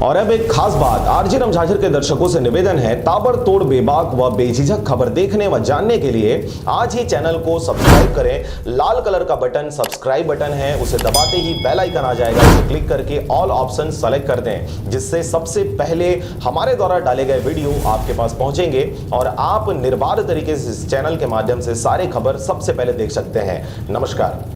और अब एक खास बात, आरजे रमझाझर के दर्शकों से निवेदन है, ताबड़तोड़ बेबाक व बेझिझक खबर देखने व जानने के लिए आज ही चैनल को सब्सक्राइब करें। लाल कलर का बटन सब्सक्राइब बटन है, उसे दबाते ही बेल आइकन आ जाएगा, उसे क्लिक करके ऑल ऑप्शन सेलेक्ट कर दें, जिससे सबसे पहले हमारे द्वारा डाले गए वीडियो आपके पास पहुंचेंगे और आप निर्बाध तरीके से इस चैनल के माध्यम से सारे खबर सबसे पहले देख सकते हैं। नमस्कार।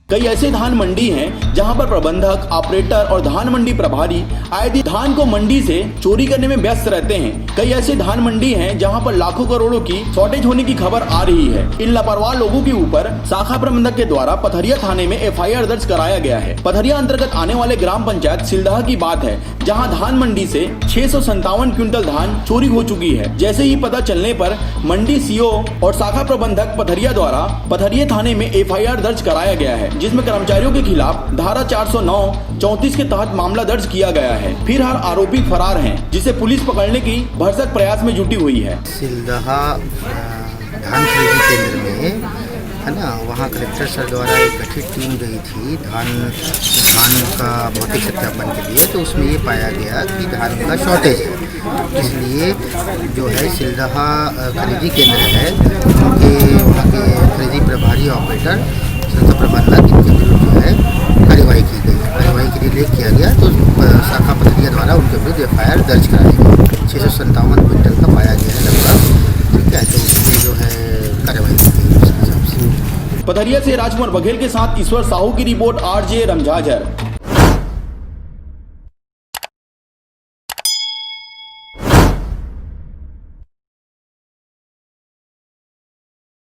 कई ऐसे धान मंडी हैं जहां पर प्रबंधक, ऑपरेटर और धान मंडी प्रभारी आए दिन धान को मंडी से चोरी करने में व्यस्त रहते हैं। कई ऐसे धान मंडी हैं जहां पर लाखों करोड़ों की शॉर्टेज होने की खबर आ रही है। इन लापरवाह लोगों के ऊपर शाखा प्रबंधक के द्वारा पथरिया थाने में FIR दर्ज कराया गया है। पथरिया अंतर्गत आने वाले ग्राम पंचायत सिलदहा की बात है, जहाँ धान मंडी से 657 क्विंटल धान चोरी हो चुकी है। जैसे ही पता चलने पर मंडी CO और शाखा प्रबंधक पथरिया द्वारा पथरिया थाने में FIR दर्ज कराया गया है, जिसमें कर्मचारियों के खिलाफ धारा 409-34 के तहत मामला दर्ज किया गया है। फिर हर आरोपी फरार हैं, जिसे पुलिस पकड़ने की भरसक प्रयास में जुटी हुई है। सिलदहा धान खरीदी केंद्र में है ना, वहाँ कलेक्टर सर द्वारा एक गठित टीम गई थी धान का भौतिक सत्यापन के लिए। तो उसमें ये पाया गया कि धान का शॉर्टेज है, इसलिए जो है सिलदहा खरीदी केंद्र है, वहाँ के खरीदी प्रभारी ऑपरेटर प्रबंधक इनके विरुद्ध जो है कार्यवाही की गई। कार्यवाही के लिए लेख किया गया, तो शाखा पथरिया द्वारा उनके विरुद्ध FIR दर्ज कराई गई। 657 क्विंटल का पाया गया है लगभग, ठीक है। तो उसमें जो है कार्यवाही की गई उसके हिसाब से। पथरिया से राजकुमार बघेल के साथ ईश्वर साहू की रिपोर्ट, RJ रमझाझर।